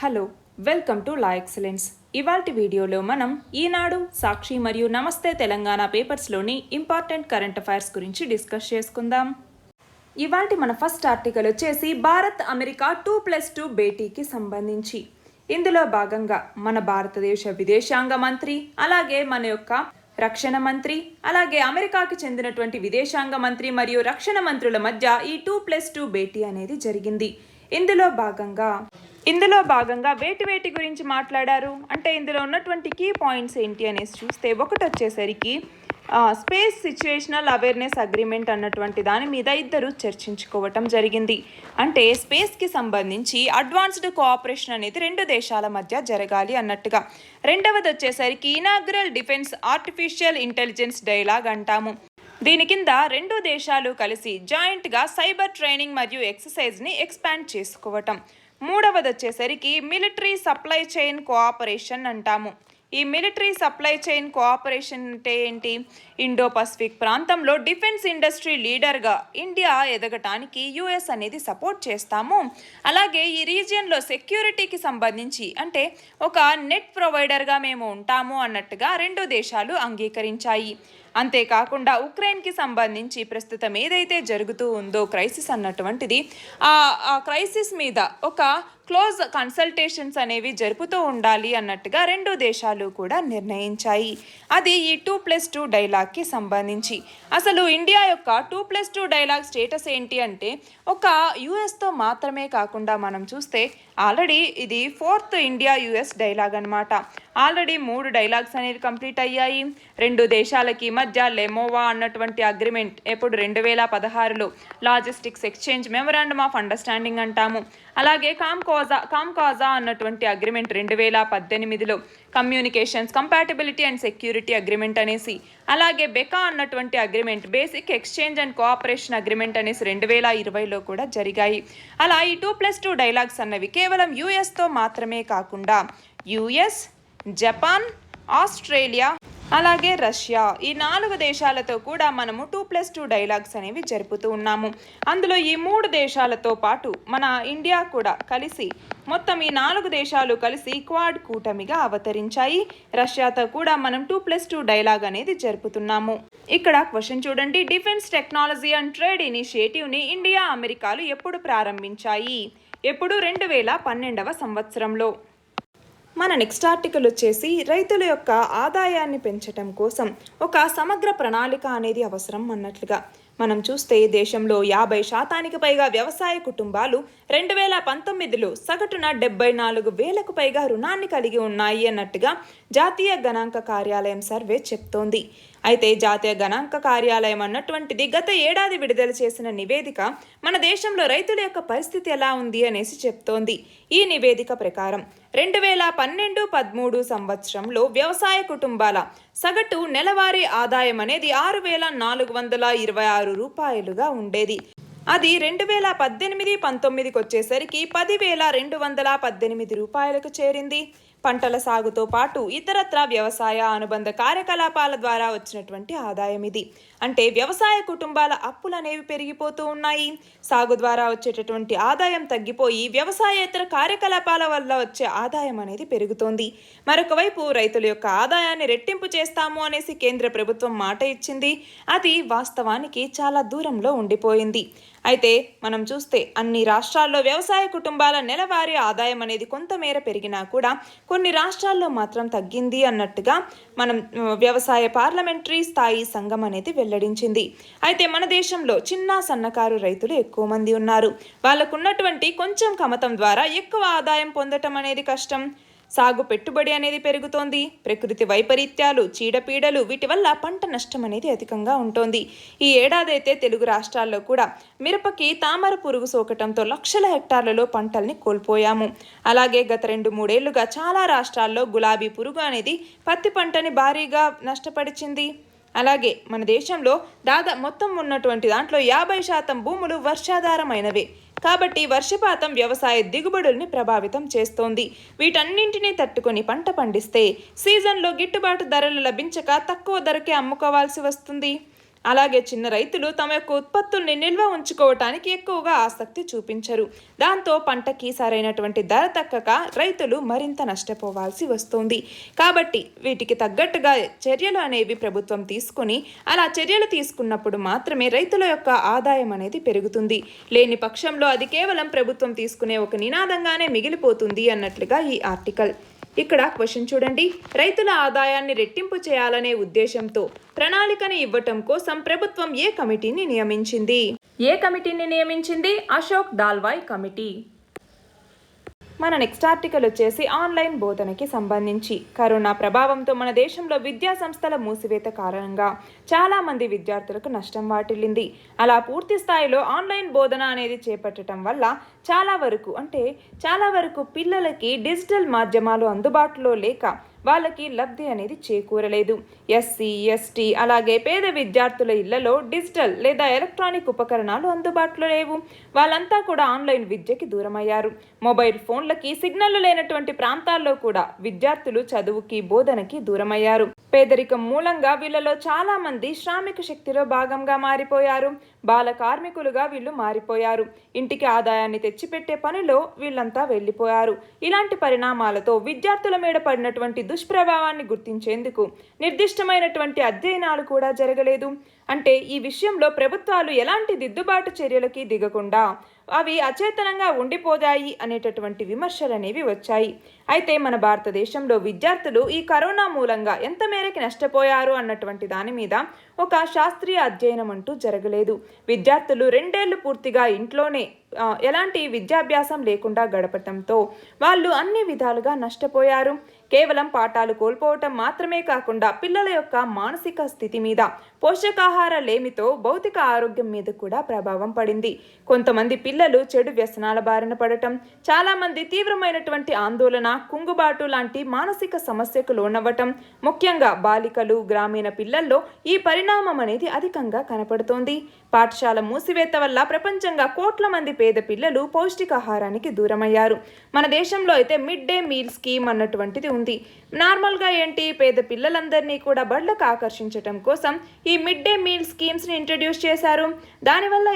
Hello, welcome to law excellence. ఇవాల్టి వీడియోలో మనం ఈనాడు, సాక్షి మరియు నమస్తే తెలంగాణ పేపర్స్లోని ఇంపార్టెంట్ కరెంట్ అఫైర్స్ గురించి డిస్కస్ చేసుకుందాం. ఇవాల్టి మన ఫస్ట్ ఆర్టికల్ వచ్చేసి భారత్ అమెరికా 2+2 భేటీకి సంబంధించి. ఇందులో భాగంగా మన భారతదేశ విదేశాంగ మంత్రి, అలాగే మన యొక్క రక్షణ మంత్రి, అలాగే అమెరికాకి చెందినటువంటి విదేశాంగ మంత్రి మరియు రక్షణ మంత్రుల మధ్య ఈ 2+2 భేటీ అనేది జరిగింది. ఇందులో భాగంగా వేటి గురించి మాట్లాడారు అంటే ఇందులో ఉన్నటువంటి కీ పాయింట్స్ ఏంటి అనేసి చూస్తే, ఒకటి వచ్చేసరికి స్పేస్ సిచ్యువేషనల్ అవేర్నెస్ అగ్రిమెంట్ అన్నటువంటి దాని మీద ఇద్దరు చర్చించుకోవటం జరిగింది. అంటే స్పేస్కి సంబంధించి అడ్వాన్స్డ్ కోఆపరేషన్ అనేది రెండు దేశాల మధ్య జరగాలి అన్నట్టుగా. రెండవది వచ్చేసరికి inaugural defence artificial intelligence dialogue అంటాము. దీని కింద రెండు దేశాలు కలిసి జాయింట్గా సైబర్ ట్రైనింగ్ మరియు ఎక్సర్సైజ్ని ఎక్స్పాండ్ చేసుకోవటం. మూడవది వచ్చేసరికి మిలిటరీ సప్లై చైన్ కోఆపరేషన్ అంటాము. ఈ మిలిటరీ సప్లై చైన్ కోఆపరేషన్ అంటే ఏంటి? ఇండో పసిఫిక్ ప్రాంతంలో డిఫెన్స్ ఇండస్ట్రీ లీడర్గా ఇండియా ఎదగటానికి యుఎస్ అనేది సపోర్ట్ చేస్తాము. అలాగే ఈ రీజియన్లో సెక్యూరిటీకి సంబంధించి అంటే ఒక నెట్ ప్రొవైడర్గా మేము ఉంటాము అన్నట్టుగా రెండు దేశాలు అంగీకరించాయి. అంతేకాకుండా ఉక్రెయిన్కి సంబంధించి ప్రస్తుతం ఏదైతే జరుగుతూ ఉందో క్రైసిస్ అన్నటువంటిది, ఆ క్రైసిస్ మీద ఒక క్లోజ్ కన్సల్టేషన్స్ అనేవి జరుపుతూ ఉండాలి అన్నట్టుగా రెండు దేశాలు కూడా నిర్ణయించాయి. అది ఈ 2+2 డైలాగ్కి సంబంధించి. అసలు ఇండియా యొక్క 2+2 డైలాగ్ స్టేటస్ ఏంటి అంటే, ఒక యుఎస్తో మాత్రమే కాకుండా మనం చూస్తే ఆల్రెడీ ఇది 4th ఇండియా యుఎస్ డైలాగ్ అనమాట. ఆల్రెడీ 3 డైలాగ్స్ అనేవి కంప్లీట్ అయ్యాయి. రెండు దేశాలకి మధ్య లెమోవా అన్నటువంటి అగ్రిమెంట్ ఎప్పుడు 2016లో logistics exchange memorandum of understanding అంటాము. అలాగే కామ్కాజా అన్నటువంటి అగ్రిమెంట్ 2018లో communications compatibility and security agreement అనేసి, అలాగే బెకా అన్నటువంటి agreement basic exchange and cooperation agreement అనేసి 2020లో కూడా జరిగాయి. అలా ఈ 2+2 డైలాగ్స్ అన్నవి కేవలం యుఎస్తో మాత్రమే కాకుండా యుఎస్, జపాన్, ఆస్ట్రేలియా, అలాగే రష్యా ఈ 4 దేశాలతో కూడా మనము 2+2 డైలాగ్స్ అనేవి జరుపుతూ ఉన్నాము. అందులో ఈ 3 దేశాలతో పాటు మన ఇండియా కూడా కలిసి మొత్తం ఈ 4 దేశాలు కలిసి క్వాడ్ కూటమిగా అవతరించాయి. రష్యాతో కూడా మనం 2+2 డైలాగ్ అనేది జరుపుతున్నాము. ఇక్కడ క్వశ్చన్ చూడండి, డిఫెన్స్ టెక్నాలజీ అండ్ ట్రేడ్ ఇనిషియేటివ్ని ఇండియా, అమెరికాలు ఎప్పుడు ప్రారంభించాయి? ఎప్పుడు? 2012వ సంవత్సరంలో. మన నెక్స్ట్ ఆర్టికల్ వచ్చేసి రైతుల యొక్క ఆదాయాన్ని పెంచడం కోసం ఒక సమగ్ర ప్రణాళిక అనేది అవసరం అన్నట్లుగా. మనం చూస్తే దేశంలో 50% పైగా వ్యవసాయ కుటుంబాలు 2019లో సగటున 74,000కు పైగా రుణాన్ని కలిగి ఉన్నాయి అన్నట్టుగా జాతీయ గణాంక కార్యాలయం సర్వే చెప్తోంది. అయితే జాతీయ గణాంక కార్యాలయం అన్నటువంటిది గత ఏడాది విడుదల చేసిన నివేదిక మన దేశంలో రైతుల యొక్క పరిస్థితి ఎలా ఉంది అనేసి చెప్తోంది. ఈ నివేదిక ప్రకారం 2012-13 సంవత్సరంలో వ్యవసాయ కుటుంబాల సగటు నెలవారీ ఆదాయం అనేది 6,426 రూపాయలుగా ఉండేది. అది 2018-19కి వచ్చేసరికి 10,218 రూపాయలకు చేరింది. పంటల సాగుతో పాటు ఇతరత్ర వ్యవసాయ అనుబంధ కార్యకలాపాల ద్వారా వచ్చినటువంటి ఆదాయం ఇది. అంటే వ్యవసాయ కుటుంబాల అప్పులు అనేవి పెరిగిపోతూ ఉన్నాయి. సాగు ద్వారా వచ్చేటటువంటి ఆదాయం తగ్గిపోయి వ్యవసాయేతర కార్యకలాపాల వల్ల వచ్చే ఆదాయం అనేది పెరుగుతోంది. మరొక వైపు రైతుల యొక్క ఆదాయాన్ని రెట్టింపు చేస్తాము అనేసి కేంద్ర ప్రభుత్వం మాట ఇచ్చింది. అది వాస్తవానికి చాలా దూరంలో ఉండిపోయింది. అయితే మనం చూస్తే అన్ని రాష్ట్రాల్లో వ్యవసాయ కుటుంబాల నెలవారీ ఆదాయం అనేది కొంతమేర పెరిగినా కూడా కొన్ని రాష్ట్రాల్లో మాత్రం తగ్గింది అన్నట్టుగా మనం వ్యవసాయ పార్లమెంటరీ స్థాయి సంఘం అనేది వెల్లడించింది. అయితే మన దేశంలో చిన్న సన్నకారు రైతులు ఎక్కువ మంది ఉన్నారు. వాళ్ళకున్నటువంటి కొంచెం కమతం ద్వారా ఎక్కువ ఆదాయం పొందటం అనేది కష్టం. సాగు పెట్టుబడి అనేది పెరుగుతోంది. ప్రకృతి వైపరీత్యాలు, చీడపీడలు వీటి వల్ల పంట నష్టం అనేది అధికంగా ఉంటుంది. ఈ ఏడాది అయితే తెలుగు రాష్ట్రాల్లో కూడా మిరపకి తామర పురుగు సోకటంతో లక్షల హెక్టార్లలో పంటల్ని కోల్పోయాము. అలాగే గత 2-3 ఏళ్లుగా చాలా రాష్ట్రాల్లో గులాబీ పురుగు అనేది పత్తి పంటని భారీగా నష్టపరిచింది. అలాగే మన దేశంలో మొత్తం ఉన్నటువంటి దాంట్లో 50% భూములు వర్షాధారమైనవే. కాబట్టి వర్షపాతం వ్యవసాయ దిగుబడుల్ని ప్రభావితం చేస్తోంది. వీటన్నింటినీ తట్టుకొని పంట పండిస్తే సీజన్లో గిట్టుబాటు ధరలు లభించక తక్కువ ధరకే అమ్ముకోవాల్సి వస్తుంది. అలాగే చిన్న రైతులు తమ యొక్క ఉత్పత్తుల్ని నిల్వ ఉంచుకోవటానికి ఎక్కువగా ఆసక్తి చూపించరు. దాంతో పంటకి సరైనటువంటి ధర తక్కక రైతులు మరింత నష్టపోవాల్సి వస్తుంది. కాబట్టి వీటికి తగ్గట్టుగా చర్యలు అనేవి ప్రభుత్వం తీసుకొని అలా చర్యలు తీసుకున్నప్పుడు మాత్రమే రైతుల యొక్క ఆదాయం అనేది పెరుగుతుంది. లేని పక్షంలో అది కేవలం ప్రభుత్వం తీసుకునే ఒక నినాదంగానే మిగిలిపోతుంది అన్నట్లుగా ఈ ఆర్టికల్. ఇక్కడ క్వశ్చన్ చూడండి. రైతుల ఆదాయాన్ని రెట్టింపు చేయాలనే ఉద్దేశంతో ప్రణాళికని ఇవ్వటం కోసం ప్రభుత్వం ఏ కమిటీని నియమించింది? అశోక్ దాల్వాయ్ కమిటీ. మన నెక్స్ట్ ఆర్టికల్ వచ్చేసి ఆన్లైన్ బోధనకి సంబంధించి. కరోనా ప్రభావంతో మన దేశంలో విద్యా సంస్థల మూసివేత కారణంగా చాలామంది విద్యార్థులకు నష్టం వాటిల్లింది. అలా పూర్తి స్థాయిలో ఆన్లైన్ బోధన అనేది చేపట్టడం వల్ల చాలా వరకు పిల్లలకి డిజిటల్ మాధ్యమాలు అందుబాటులో లేక వాళ్ళకి లబ్ధి అనేది చేకూరలేదు. ఎస్సీ, ఎస్టీ అలాగే పేద విద్యార్థుల ఇళ్లలో డిజిటల్ లేదా ఎలక్ట్రానిక్ ఉపకరణాలు అందుబాటులో లేవు. వాళ్ళంతా కూడా ఆన్లైన్ విద్యకి దూరమయ్యారు. మొబైల్ ఫోన్లకి సిగ్నల్ లేనటువంటి ప్రాంతాల్లో కూడా విద్యార్థులు చదువుకి బోధనకి దూరమయ్యారు. పేదరికం మూలంగా వీళ్ళలో చాలా మంది శ్రామిక శక్తిలో భాగంగా మారిపోయారు. బాల కార్మికులుగా వీళ్ళు మారిపోయారు. ఇంటికి ఆదాయాన్ని తెచ్చిపెట్టే పనిలో వీళ్ళంతా వెళ్ళిపోయారు. ఇలాంటి పరిణామాలతో విద్యార్థుల మీద పడినటువంటి దుష్ప్రభావాన్ని గుర్తించేందుకు నిర్దిష్టమైనటువంటి అధ్యయనాలు కూడా జరగలేదు. అంటే ఈ విషయంలో ప్రభుత్వాలు ఎలాంటి దిద్దుబాటు చర్యలకి దిగకుండా అవి అచేతనంగా ఉండిపోయాయి అనేటటువంటి విమర్శలు అనేవి వచ్చాయి. అయితే మన భారతదేశంలో విద్యార్థులు ఈ కరోనా మూలంగా ఎంత మేరకు నష్టపోయారు అన్నటువంటి దాని మీద ఒక శాస్త్రీయ అధ్యయనం అంటూ జరగలేదు. విద్యార్థులు 2 ఏళ్లు పూర్తిగా ఇంట్లోనే ఎలాంటి విద్యాభ్యాసం లేకుండా గడపటంతో వాళ్ళు అన్ని విధాలుగా నష్టపోయారు. కేవలం పాఠాలు కోల్పోవటం మాత్రమే కాకుండా పిల్లల యొక్క మానసిక స్థితి మీద, పోషకాహార లేమితో భౌతిక ఆరోగ్యం మీద కూడా ప్రభావం పడింది. కొంతమంది పిల్లలు చెడు వ్యసనాల బారిన పడటం, చాలామంది తీవ్రమైనటువంటి ఆందోళన, కుంగుబాటు లాంటి మానసిక సమస్యకు లోనవ్వటం, ముఖ్యంగా బాలికలు, గ్రామీణ పిల్లల్లో ఈ పరిణామం అనేది అధికంగా కనపడుతోంది. పాఠశాల మూసివేత వల్ల ప్రపంచంగా కోట్ల మంది పేద పిల్లలు పౌష్టికాహారానికి దూరమయ్యారు. మన దేశంలో అయితే మిడ్ డే మీల్ స్కీమ్ అన్నటువంటిది ఉంది. నార్మల్గా పేద పిల్లలందరినీ కూడా బళ్ళకు ఆకర్షించడం కోసం ఈ మిడ్ డే మీల్ స్కీమ్స్ని ఇంట్రడ్యూస్ చేశారు. దానివల్ల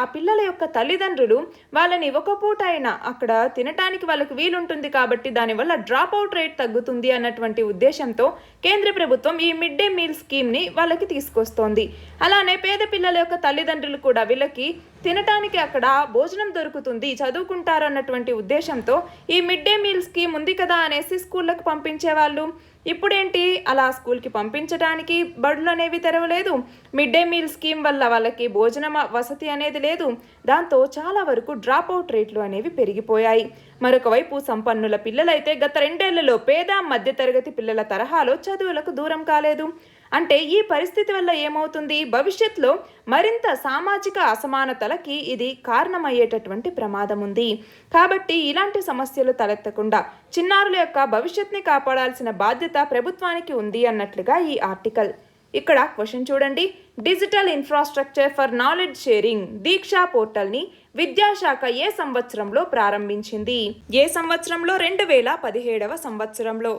ఆ పిల్లల యొక్క తల్లిదండ్రులు వాళ్ళని ఒక పూట అయినా అక్కడ తినటానికి వాళ్ళకి వీలుంటుంది కాబట్టి దానివల్ల డ్రాప్ అవుట్ రేట్ తగ్గుతుంది అన్నటువంటి ఉద్దేశంతో కేంద్ర ప్రభుత్వం ఈ మిడ్ డే మీల్ స్కీమ్ని వాళ్ళకి తీసుకొస్తోంది. అలానే పేద పిల్లల యొక్క తల్లిదండ్రులు కూడా వీళ్ళకి తినటానికి అక్కడ భోజనం దొరుకుతుంది, చదువుకుంటారు అన్నటువంటి ఉద్దేశంతో ఈ మిడ్ డే మీల్ స్కీమ్ ఉంది కదా అనేసి స్కూళ్ళకు పంపించేవాళ్ళు. ఇప్పుడేంటి, అలా స్కూల్కి పంపించడానికి బడులు అనేవి తెరవలేదు. మిడ్ డే మీల్ స్కీమ్ వల్ల వాళ్ళకి భోజనం వసతి అనేది లేదు. దాంతో చాలా వరకు డ్రాప్ అవుట్ రేట్లు అనేవి పెరిగిపోయాయి. మరొక వైపు సంపన్నుల పిల్లలైతే గత 2 ఏళ్లలో పేద మధ్యతరగతి పిల్లల తరహాలో చదువులకు దూరం కాలేదు. అంటే ఈ పరిస్థితి వల్ల ఏమవుతుంది, భవిష్యత్తులో మరింత సామాజిక అసమానతలకి ఇది కారణమయ్యేటటువంటి ప్రమాదం ఉంది. కాబట్టి ఇలాంటి సమస్యలు తలెత్తకుండా చిన్నారుల యొక్క భవిష్యత్తుని కాపాడాల్సిన బాధ్యత ప్రభుత్వానికి ఉంది అన్నట్లుగా ఈ ఆర్టికల్. ఇక్కడ క్వశ్చన్ చూడండి. Digital infrastructure for knowledge sharing Diksha పోర్టల్ని విద్యాశాఖ ఏ సంవత్సరంలో ప్రారంభించింది? 2017వ సంవత్సరంలో.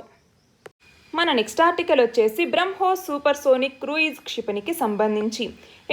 మన నెక్స్ట్ ఆర్టికల్ వచ్చేసి బ్రహ్మోస్ సూపర్సోనిక్ క్రూయిజ్ క్షిపణికి సంబంధించి.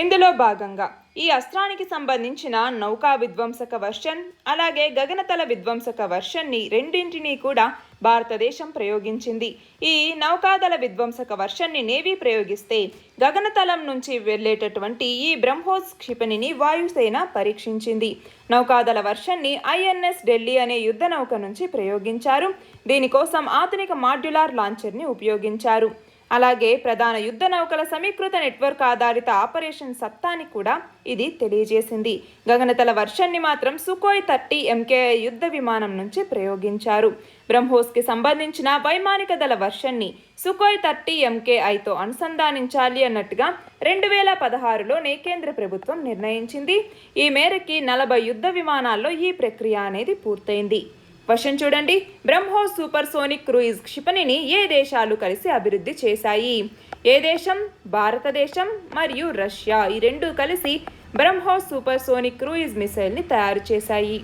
ఇందులో భాగంగా ఈ అస్త్రానికి సంబంధించిన నౌకా విధ్వంసక వర్షన్ అలాగే గగనతల విధ్వంసక వర్షన్ని రెండింటినీ కూడా భారతదేశం ప్రయోగించింది. ఈ నౌకాదళ విధ్వంసక వర్షన్ని నేవీ ప్రయోగిస్తే గగనతలం నుంచి వెళ్ళేటటువంటి ఈ బ్రహ్మోస్ క్షిపణిని వాయుసేన పరీక్షించింది. నౌకాదళ వర్షన్ని INS ఢిల్లీ అనే యుద్ధ నౌక నుంచి ప్రయోగించారు. దీనికోసం ఆధునిక మాడ్యులార్ లాంచర్ని ఉపయోగించారు. అలాగే ప్రధాన యుద్ధ నౌకల సమీకృత నెట్వర్క్ ఆధారిత ఆపరేషన్ సత్తాని కూడా ఇది తెలియజేసింది. గగనతల వర్షన్ని మాత్రం సుఖోయ్ 30 MKI యుద్ధ విమానం నుంచి ప్రయోగించారు. బ్రహ్మోస్కి సంబంధించిన వైమానిక దళ వర్షన్ని సుఖోయ్ 30 MKIతో అనుసంధానించాలి అన్నట్టుగా 2016లోనే కేంద్ర ప్రభుత్వం నిర్ణయించింది. ఈ మేరకి 40 యుద్ధ విమానాల్లో ఈ ప్రక్రియ అనేది పూర్తయింది. క్వశ్చన్ చూడండి. బ్రహ్మోస్ సూపర్సోనిక్ క్రూయిజ్ క్షిపణిని ఏ దేశాలు కలిసి అభివృద్ధి చేశాయి? ఏ దేశం? భారతదేశం మరియు రష్యా. ఈ 2 కలిసి బ్రహ్మోస్ సూపర్సోనిక్ క్రూయిజ్ మిసైల్ని తయారు చేశాయి.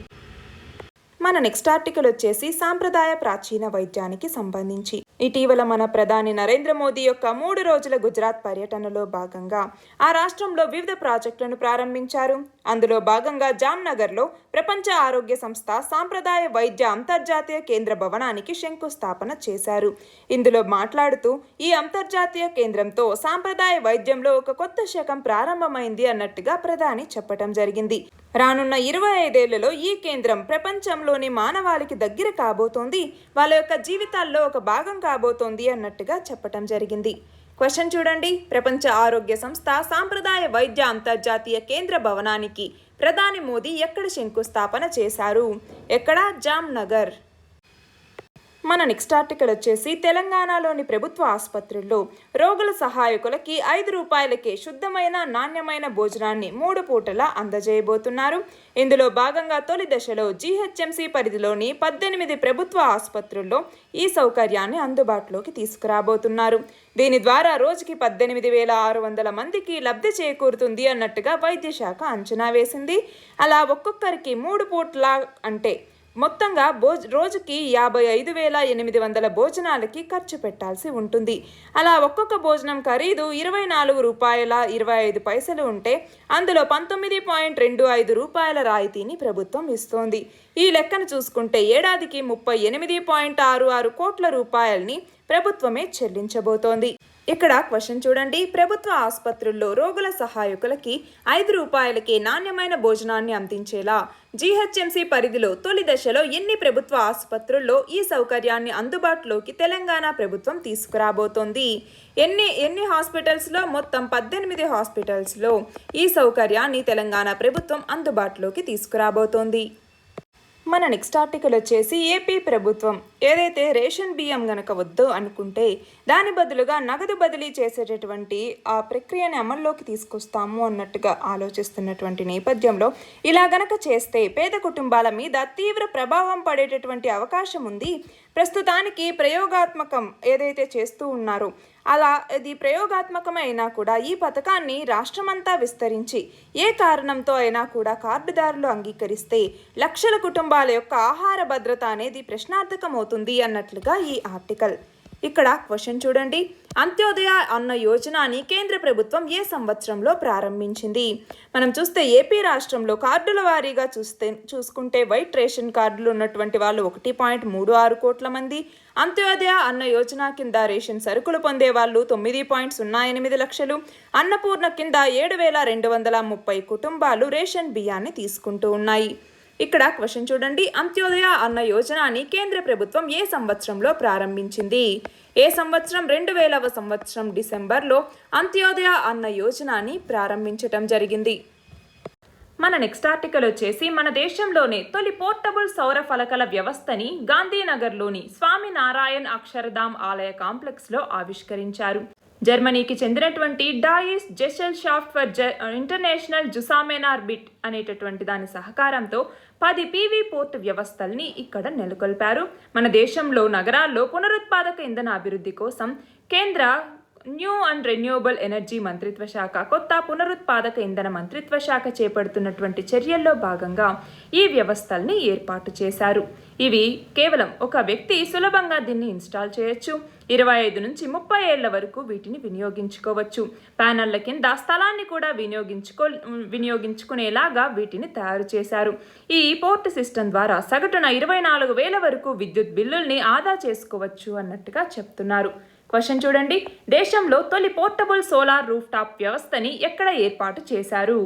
మన నెక్స్ట్ ఆర్టికల్ వచ్చేసి సాంప్రదాయ ప్రాచీన వైద్యానికి సంబంధించి. ఇటీవల మన ప్రధాని నరేంద్ర మోదీ యొక్క 3 రోజుల గుజరాత్ పర్యటనలో భాగంగా ఆ రాష్ట్రంలో వివిధ ప్రాజెక్టులను ప్రారంభించారు. అందులో భాగంగా జామ్నగర్లో ప్రపంచ ఆరోగ్య సంస్థ సాంప్రదాయ వైద్య అంతర్జాతీయ కేంద్ర భవనానికి శంకుస్థాపన చేశారు. ఇందులో మాట్లాడుతూ ఈ అంతర్జాతీయ కేంద్రంతో సాంప్రదాయ వైద్యంలో ఒక కొత్త శకం ప్రారంభమైంది అన్నట్టుగా ప్రధాని చెప్పడం జరిగింది. రానున్న 25 ఏళ్లలో ఈ కేంద్రం ప్రపంచంలోని మానవాళికి దగ్గర కాబోతోంది, వాళ్ళ యొక్క జీవితాల్లో ఒక భాగం కాబోతోంది అన్నట్టుగా చెప్పటం జరిగింది. క్వశ్చన్ చూడండి, ప్రపంచ ఆరోగ్య సంస్థ సాంప్రదాయ వైద్య అంతర్జాతీయ కేంద్ర భవనానికి ప్రధాని మోదీ ఎక్కడ శంకుస్థాపన చేశారు? ఎక్కడ? జామ్నగర్. మన నెక్స్ట్ ఆర్టికల్ వచ్చేసి తెలంగాణలోని ప్రభుత్వ ఆసుపత్రుల్లో రోగుల సహాయకులకి ₹5కే శుద్ధమైన నాణ్యమైన భోజనాన్ని 3 పూటలా అందజేయబోతున్నారు. ఇందులో భాగంగా తొలి దశలో జీహెచ్ఎంసీ పరిధిలోని 18 ప్రభుత్వ ఆసుపత్రుల్లో ఈ సౌకర్యాన్ని అందుబాటులోకి తీసుకురాబోతున్నారు. దీని ద్వారా రోజుకి 18,600 మందికి లబ్ధి చేకూరుతుంది అన్నట్టుగా వైద్య శాఖ అంచనా వేసింది. అలా ఒక్కొక్కరికి 3 పూట్ల అంటే మొత్తంగా రోజుకి 55,800 భోజనాలకి ఖర్చు పెట్టాల్సి ఉంటుంది. అలా ఒక్కొక్క భోజనం ఖరీదు ₹24.25 ఉంటే అందులో ₹19.25 రాయితీని ప్రభుత్వం ఇస్తోంది. ఈ లెక్కను చూసుకుంటే ఏడాదికి ₹38.66 కోట్ల రూపాయలని ప్రభుత్వమే చెల్లించబోతోంది. ఇక్కడ క్వశ్చన్ చూడండి, ప్రభుత్వ ఆసుపత్రుల్లో రోగుల సహాయకులకి ₹5కే నాణ్యమైన భోజనాన్ని అందించేలా జీహెచ్ఎంసీ పరిధిలో తొలి దశలో ఎన్ని ప్రభుత్వ ఆసుపత్రుల్లో ఈ సౌకర్యాన్ని అందుబాటులోకి తెలంగాణ ప్రభుత్వం తీసుకురాబోతోంది? ఎన్ని హాస్పిటల్స్లో? మొత్తం 18 హాస్పిటల్స్లో ఈ సౌకర్యాన్ని తెలంగాణ ప్రభుత్వం అందుబాటులోకి తీసుకురాబోతోంది. మన నెక్స్ట్ ఆర్టికల్ వచ్చేసి ఏపీ ప్రభుత్వం ఏదైతే రేషన్ బియ్యం గనక వద్దు అనుకుంటే దాని బదులుగా నగదు బదిలీ చేసేటటువంటి ఆ ప్రక్రియని అమల్లోకి తీసుకొస్తాము అన్నట్టుగా ఆలోచిస్తున్నటువంటి నేపథ్యంలో ఇలా గనక చేస్తే పేద కుటుంబాల మీద తీవ్ర ప్రభావం పడేటటువంటి అవకాశం ఉంది. ప్రస్తుతానికి ప్రయోగాత్మకం ఏదైతే చేస్తూ ఉన్నారో అలా ఇది ప్రయోగాత్మకమైనా కూడా ఈ పథకాన్ని రాష్ట్రమంతా విస్తరించి ఏ కారణంతో అయినా కూడా కార్డుదారులు అంగీకరిస్తే లక్షల కుటుంబాల యొక్క ఆహార భద్రత అనేది ప్రశ్నార్థకమవుతుంది అన్నట్లుగా ఈ ఆర్టికల్. ఇక్కడ క్వశ్చన్ చూడండి, అంత్యోదయ అన్న యోజనని కేంద్ర ప్రభుత్వం ఏ సంవత్సరంలో ప్రారంభించింది? మనం చూస్తే ఏపీ రాష్ట్రంలో కార్డుల వారీగా చూసుకుంటే వైట్ రేషన్ కార్డులు ఉన్నటువంటి వాళ్ళు 1.36 కోట్ల మంది, అంత్యోదయ అన్న యోజన కింద రేషన్ సరుకులు పొందే వాళ్ళు 9.08 లక్షలు, అన్నపూర్ణ కింద 7,230 కుటుంబాలు రేషన్ బియ్యాన్ని తీసుకుంటూ ఉన్నాయి. ఇక్కడ క్వశ్చన్ చూడండి, అంత్యోదయ అన్న యోజనని కేంద్ర ప్రభుత్వం ఏ సంవత్సరంలో ప్రారంభించింది? ఏ సంవత్సరం? 2000వ సంవత్సరం డిసెంబర్లో అంత్యోదయ అన్న యోజనని ప్రారంభించటం జరిగింది. మన నెక్స్ట్ ఆర్టికల్ వచ్చేసి మన దేశంలోనే తొలి పోర్టబుల్ సౌర ఫలకల వ్యవస్థని గాంధీనగర్లోని స్వామినారాయణ్ అక్షరధామ్ ఆలయ కాంప్లెక్స్లో ఆవిష్కరించారు. జర్మనీకి చెందినటువంటి డాయిస్ జెసెల్షాఫ్ట్ ఫర్ ఇంటర్నేషనల్ జుసామెనార్బిట్ అనేటటువంటి దాని సహకారంతో 10 PV పోర్ట్ వ్యవస్థల్ని ఇక్కడ నెలకొల్పారు. మన దేశంలో నగరాల్లో పునరుత్పాదక ఇంధన అభివృద్ధి కోసం కేంద్ర న్యూ అండ్ రెన్యూవబుల్ ఎనర్జీ మంత్రిత్వ శాఖ, కొత్త పునరుత్పాదక ఇంధన మంత్రిత్వ శాఖ చేపడుతున్నటువంటి చర్యల్లో భాగంగా ఈ వ్యవస్థల్ని ఏర్పాటు చేశారు. ఇవి కేవలం ఒక వ్యక్తి సులభంగా దీన్ని ఇన్స్టాల్ చేయొచ్చు. 25 నుంచి 30 ఏళ్ల వరకు వీటిని వినియోగించుకోవచ్చు. ప్యానెళ్ల కింద స్థలాన్ని కూడా వినియోగించుకునేలాగా వీటిని తయారు చేశారు. ఈ పోర్ట్ సిస్టమ్ ద్వారా సగటున 24,000 వరకు విద్యుత్ బిల్లుల్ని ఆదా చేసుకోవచ్చు అన్నట్టుగా చెప్తున్నారు. క్వశ్చన్ చూడండి, దేశంలో తొలి పోర్టబుల్ సోలార్ రూఫ్ టాప్ వ్యవస్థని ఎక్కడ ఏర్పాటు చేశారు?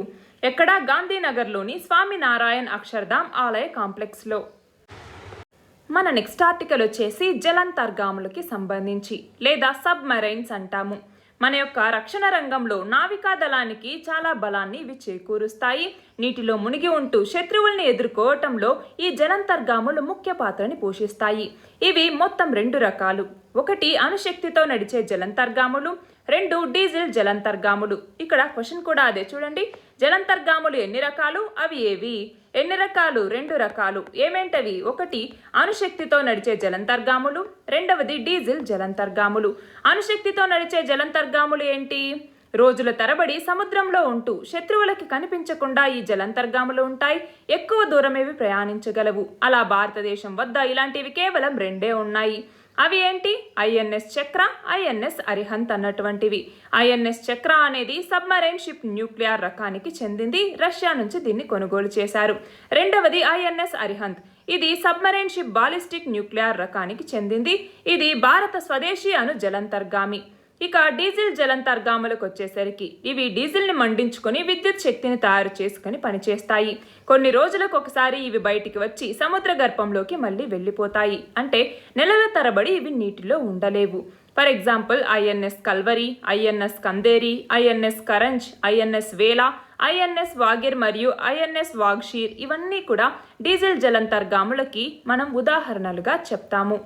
ఎక్కడ? గాంధీనగర్లోని స్వామినారాయణ్ అక్షరధామ్ ఆలయ కాంప్లెక్స్లో. మన నెక్స్ట్ ఆర్టికల్ వచ్చేసి జలాంతర్గాములకి సంబంధించి లేదా సబ్మరైన్స్ అంటాము. మన యొక్క రక్షణ రంగంలో నావికా దళానికి చాలా బలాన్ని ఇవి చేకూరుస్తాయి. నీటిలో మునిగి ఉంటూ శత్రువుల్ని ఎదుర్కోవటంలో ఈ జలాంతర్గాములు ముఖ్య పాత్రని పోషిస్తాయి. ఇవి మొత్తం 2 రకాలు. ఒకటి అణుశక్తితో నడిచే జలాంతర్గాములు, 2 డీజిల్ జలాంతర్గాములు. ఇక్కడ క్వశ్చన్ కూడా అదే చూడండి, జలాంతర్గాములు ఎన్ని రకాలు? అవి ఏవి? ఎన్ని రకాలు? 2 రకాలు. ఏమేంటవి? ఒకటి అణుశక్తితో నడిచే జలాంతర్గాములు, రెండవది డీజిల్ జలాంతర్గాములు. అణుశక్తితో నడిచే జలాంతర్గాములు ఏంటి? రోజుల తరబడి సముద్రంలో ఉంటూ శత్రువులకి కనిపించకుండా ఈ జలాంతర్గాములు ఉంటాయి. ఎక్కువ దూరమేవి ప్రయాణించగలవు. అలా భారతదేశం వద్ద ఇలాంటివి కేవలం 2 ఉన్నాయి. అవి ఏంటి? ఐఎన్ఎస్ చక్ర, ఐఎన్ఎస్ అరిహంత్ అన్నటువంటివి. ఐఎన్ఎస్ చక్ర అనేది సబ్మరైన్ షిప్ న్యూక్లియర్ రకానికి చెందింది. రష్యా నుంచి దీన్ని కొనుగోలు చేశారు. రెండవది ఐఎన్ఎస్ అరిహంత్. ఇది సబ్మరైన్ షిప్ బాలిస్టిక్ న్యూక్లియర్ రకానికి చెందింది. ఇది భారత స్వదేశీ అణు జలంతర్గామి. ఇక డీజిల్ జలంతర్గాములకు వచ్చేసరికి ఇవి డీజిల్ని మండించుకొని విద్యుత్ శక్తిని తయారు చేసుకుని పనిచేస్తాయి. కొన్ని రోజులకు ఒకసారి ఇవి బయటికి వచ్చి సముద్ర గర్భంలోకి మళ్ళీ వెళ్ళిపోతాయి. అంటే నెలల తరబడి ఇవి నీటిలో ఉండలేవు. For example INS Calvary, INS Khanderi, INS Karanj, INS వేలా, ఐఎన్ఎస్ వాగిర్ మరియు ఐఎన్ఎస్ వాగ్షీర్ ఇవన్నీ కూడా డీజిల్ జలంతర్గాములకి మనం ఉదాహరణలుగా చెప్తాము.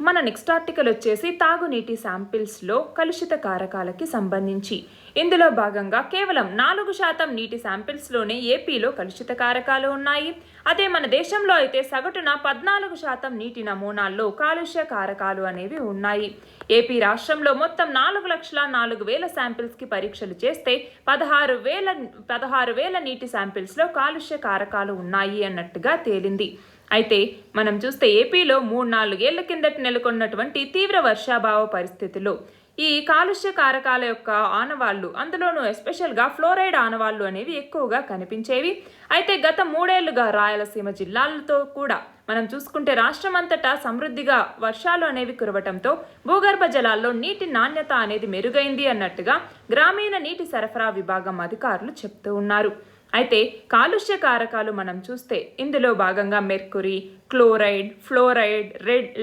మన నెక్స్ట్ ఆర్టికల్ వచ్చేసి తాగునీటి శాంపిల్స్లో కలుషిత కారకాలకి సంబంధించి. ఇందులో భాగంగా కేవలం 4% నీటి శాంపిల్స్లోనే ఏపీలో కలుషిత కారకాలు ఉన్నాయి. అదే మన దేశంలో అయితే సగటున 14% నీటి నమూనాల్లో కాలుష్య కారకాలు అనేవి ఉన్నాయి. ఏపీ రాష్ట్రంలో మొత్తం 4,04,000 శాంపిల్స్కి పరీక్షలు చేస్తే 16,000 నీటి శాంపిల్స్లో కాలుష్య కారకాలు ఉన్నాయి అన్నట్టుగా తేలింది. అయితే మనం చూస్తే ఏపీలో 3-4 ఏళ్ల కిందట నెలకొన్నటువంటి తీవ్ర వర్షాభావ పరిస్థితుల్లో ఈ కాలుష్య కారకాల యొక్క ఆనవాళ్లు, అందులోనూ ఎస్పెషల్గా ఫ్లోరైడ్ ఆనవాళ్లు అనేవి ఎక్కువగా కనిపించేవి. అయితే గత 3 ఏళ్లుగా రాయలసీమ జిల్లాలతో కూడా మనం చూసుకుంటే రాష్ట్రమంతటా సమృద్ధిగా వర్షాలు అనేవి కురవటంతో భూగర్భ జలాల్లో నీటి నాణ్యత అనేది మెరుగైంది అన్నట్టుగా గ్రామీణ నీటి సరఫరా విభాగం అధికారులు చెప్తూ ఉన్నారు. అయితే కాలుష్య కారకాలు మనం చూస్తే ఇందులో భాగంగా మెర్కురీ, క్లోరైడ్, ఫ్లోరైడ్,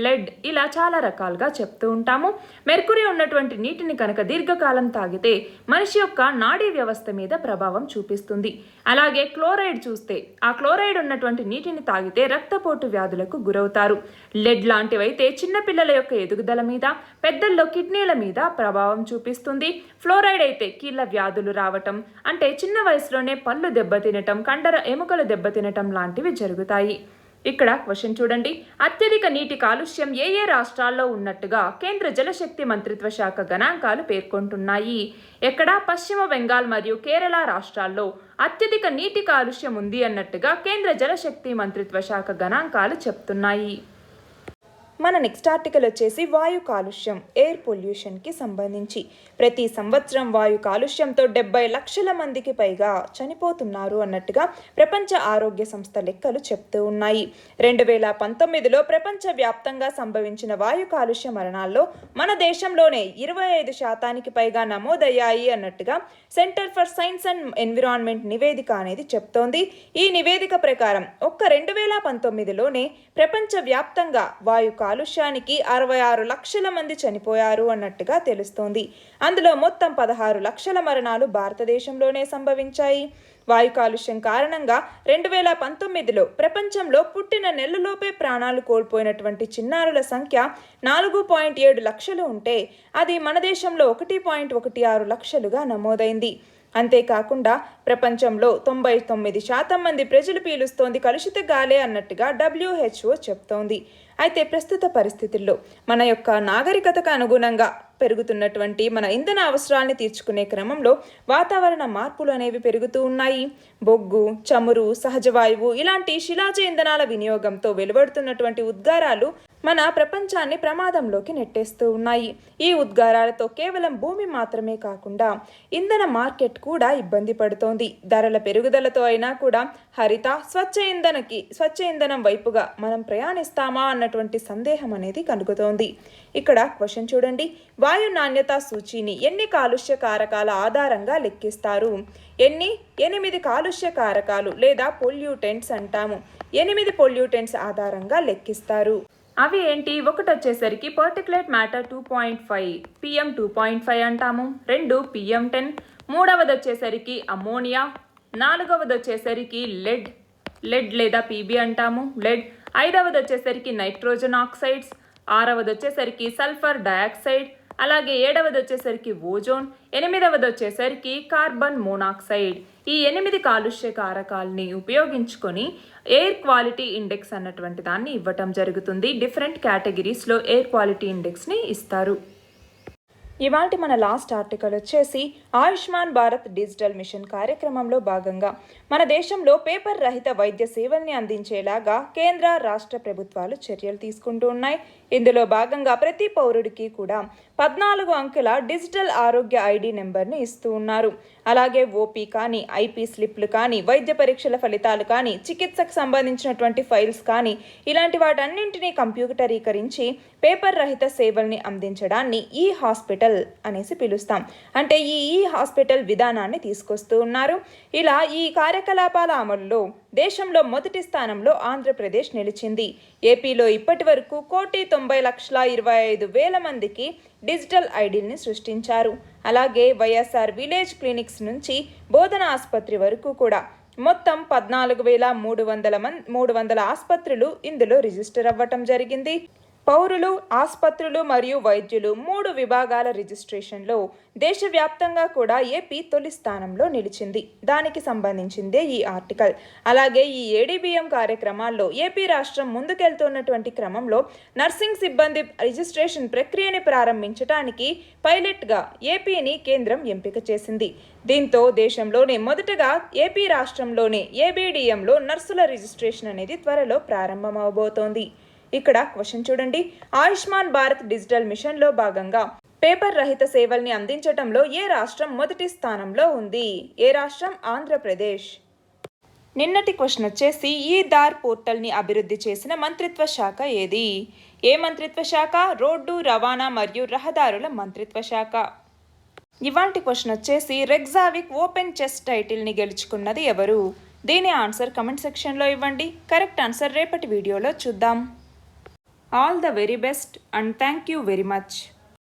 లెడ్ ఇలా చాలా రకాలుగా చెప్తూ ఉంటాము. మెర్కురీ ఉన్నటువంటి నీటిని కనుక దీర్ఘకాలం తాగితే మనిషి యొక్క నాడీ వ్యవస్థ మీద ప్రభావం చూపిస్తుంది. అలాగే క్లోరైడ్ చూస్తే ఆ క్లోరైడ్ ఉన్నటువంటి నీటిని తాగితే రక్తపోటు వ్యాధులకు గురవుతారు. లెడ్ లాంటివైతే చిన్నపిల్లల యొక్క ఎదుగుదల మీద, పెద్దల్లో కిడ్నీల మీద ప్రభావం చూపిస్తుంది. ఫ్లోరైడ్ అయితే కీళ్ళ వ్యాధులు రావటం, అంటే చిన్న వయసులోనే పళ్ళు దెబ్బతినటం, కండర ఎముకలు దెబ్బతినటం లాంటివి జరుగుతాయి. ఇక్కడ క్వశ్చన్ చూడండి. అత్యధిక నీటి కాలుష్యం ఏ రాష్ట్రాల్లో ఉన్నట్టుగా కేంద్ర జలశక్తి మంత్రిత్వ శాఖ గణాంకాలు పేర్కొంటున్నాయి? ఎక్కడ? పశ్చిమ బెంగాల్ మరియు కేరళ రాష్ట్రాల్లో అత్యధిక నీటి కాలుష్యం ఉంది అన్నట్టుగా కేంద్ర జలశక్తి మంత్రిత్వ శాఖ గణాంకాలు చెప్తున్నాయి. మన నెక్స్ట్ ఆర్టికల్ వచ్చేసి వాయు కాలుష్యం, ఎయిర్ పొల్యూషన్కి సంబంధించి. ప్రతి సంవత్సరం వాయు కాలుష్యంతో 70 లక్షల మందికి పైగా చనిపోతున్నారు అన్నట్టుగా ప్రపంచ ఆరోగ్య సంస్థ లెక్కలు చెప్తూ ఉన్నాయి. 2019లో ప్రపంచవ్యాప్తంగా సంభవించిన వాయు కాలుష్య మరణాల్లో మన దేశంలోనే 25% పైగా నమోదయ్యాయి అన్నట్టుగా centre for science and environment నివేదిక అనేది చెప్తోంది. ఈ నివేదిక ప్రకారం ఒక్క 2019లోనే ప్రపంచవ్యాప్తంగా వాయు కాలుష్యానికి 66 లక్షల మంది చనిపోయారు అన్నట్టుగా తెలుస్తోంది. అందులో మొత్తం 16 లక్షల మరణాలు భారతదేశంలోనే సంభవించాయి. వాయు కాలుష్యం కారణంగా 2019లో ప్రపంచంలో పుట్టిన నెలలోపే ప్రాణాలు కోల్పోయినటువంటి చిన్నారుల సంఖ్య 4.7 లక్షలు ఉంటే అది మన దేశంలో 1.16 లక్షలుగా నమోదైంది. అంతేకాకుండా ప్రపంచంలో 99% మంది ప్రజలు పీలుస్తోంది కలుషిత గాలే అన్నట్టుగా WHO చెప్తోంది. అయితే ప్రస్తుత పరిస్థితుల్లో మన యొక్క నాగరికతకు అనుగుణంగా పెరుగుతున్నటువంటి మన ఇంధన అవసరాన్ని తీర్చుకునే క్రమంలో వాతావరణ మార్పులు అనేవి పెరుగుతూ ఉన్నాయి. బొగ్గు, చమురు, సహజ వాయువు ఇలాంటి శిలాజ ఇంధనాల వినియోగంతో వెలువడుతున్నటువంటి ఉద్గారాలు మన ప్రపంచాన్ని ప్రమాదంలోకి నెట్టేస్తూ ఉన్నాయి. ఈ ఉద్గారాలతో కేవలం భూమి మాత్రమే కాకుండా ఇంధన మార్కెట్ కూడా ఇబ్బంది పడుతోంది. ధరల పెరుగుదలతో అయినా కూడా హరిత స్వచ్ఛ ఇంధనం వైపుగా మనం ప్రయాణిస్తామా అన్నటువంటి సందేహం అనేది కలుగుతోంది. ఇక్కడ క్వశ్చన్ చూడండి. వాయు నాణ్యత సూచీని ఎన్ని కాలుష్య కారకాల ఆధారంగా లెక్కిస్తారు? 8 కాలుష్య కారకాలు లేదా పొల్యూటెంట్స్ అంటాము. 8 పొల్యూటెంట్స్ ఆధారంగా లెక్కిస్తారు. అవి ఏంటి? ఒకటి వచ్చేసరికి పర్టికులేట్ మ్యాటర్ 2.5 PM 2.5 అంటాము. 2 PM10. మూడవది వచ్చేసరికి అమోనియా. నాలుగవది వచ్చేసరికి లెడ్ లేదా PB అంటాము, లెడ్. ఐదవది వచ్చేసరికి నైట్రోజన్ ఆక్సైడ్స్. ఆరవది వచ్చేసరికి సల్ఫర్ డయాక్సైడ్. అలాగే 7వది వచ్చేసరికి ఓజోన్. 8వది వచ్చేసరికి కార్బన్ మోనాక్సైడ్. ఈ 8 కాలుష్య కారకాలని ఉపయోగించుకొని ఎయిర్ క్వాలిటీ ఇండెక్స్ అన్నటువంటి దాన్ని ఇవ్వటం జరుగుతుంది. డిఫరెంట్ కేటగిరీస్లో ఎయిర్ క్వాలిటీ ఇండెక్స్ని ఇస్తారు. ఇవాల్టి మన లాస్ట్ ఆర్టికల్ వచ్చేసి ఆయుష్మాన్ భారత్ డిజిటల్ మిషన్ కార్యక్రమంలో భాగంగా మన దేశంలో పేపర్ రహిత వైద్య సేవల్ని అందించేలాగా కేంద్ర రాష్ట్ర ప్రభుత్వాలు చర్యలు తీసుకుంటూ ఉన్నాయి. ఇందులో భాగంగా ప్రతి పౌరుడికి కూడా 14 అంకెల డిజిటల్ ఆరోగ్య ఐడి నెంబర్ని ఇస్తూ ఉన్నారు. అలాగే ఓపీ కానీ, ఐపీ స్లిప్లు కానీ, వైద్య పరీక్షల ఫలితాలు కానీ, చికిత్సకు సంబంధించినటువంటి ఫైల్స్ కానీ ఇలాంటి వాటన్నింటినీ కంప్యూటరీకరించి పేపర్ రహిత సేవల్ని అందించడాన్ని ఈ హాస్పిటల్ అనేసి పిలుస్తాం. అంటే ఈ హాస్పిటల్ విధానాన్ని తీసుకొస్తూ ఉన్నారు. ఇలా ఈ కార్యకలాపాల అమలులో దేశంలో మొదటి స్థానంలో ఆంధ్రప్రదేశ్ నిలిచింది. ఏపీలో ఇప్పటి వరకు 1,90,25,000 మందికి డిజిటల్ ఐడీల్ని సృష్టించారు. అలాగే వైఎస్ఆర్ విలేజ్ క్లినిక్స్ నుంచి బోధన ఆసుపత్రి వరకు కూడా మొత్తం 14,300 ఆసుపత్రులు ఇందులో రిజిస్టర్ అవ్వటం జరిగింది. పౌరులు, ఆసుపత్రులు మరియు వైద్యులు 3 విభాగాల రిజిస్ట్రేషన్లో దేశవ్యాప్తంగా కూడా ఏపీ తొలి స్థానంలో నిలిచింది. దానికి సంబంధించిందే ఈ ఆర్టికల్. అలాగే ఈ ఏడీబీఎం కార్యక్రమాల్లో ఏపీ రాష్ట్రం ముందుకెళ్తున్నటువంటి క్రమంలో నర్సింగ్ సిబ్బంది రిజిస్ట్రేషన్ ప్రక్రియని ప్రారంభించడానికి పైలట్గా ఏపీని కేంద్రం ఎంపిక చేసింది. దీంతో దేశంలోనే మొదటగా ఏపీ రాష్ట్రంలోనే ఏబీడీఎంలో నర్సుల రిజిస్ట్రేషన్ అనేది త్వరలో ప్రారంభమవబోతోంది. ఇక్కడ క్వశ్చన్ చూడండి. ఆయుష్మాన్ భారత్ డిజిటల్ మిషన్లో భాగంగా పేపర్ రహిత సేవల్ని అందించడంలో ఏ రాష్ట్రం మొదటి స్థానంలో ఉంది? ఏ రాష్ట్రం? ఆంధ్రప్రదేశ్. నిన్నటి క్వశ్చన్ వచ్చేసి ఈ దార్ పోర్టల్ని అభివృద్ధి చేసిన మంత్రిత్వ శాఖ ఏది? ఏ మంత్రిత్వ శాఖ? రోడ్డు రవాణా మరియు రహదారుల మంత్రిత్వ శాఖ. ఇవాల్టి క్వశ్చన్ వచ్చేసి రెగ్జావిక్ ఓపెన్ చెస్ టైటిల్ని గెలుచుకున్నది ఎవరు? దీని ఆన్సర్ కమెంట్ సెక్షన్లో ఇవ్వండి. కరెక్ట్ ఆన్సర్ రేపటి వీడియోలో చూద్దాం. All the very best and thank you very much.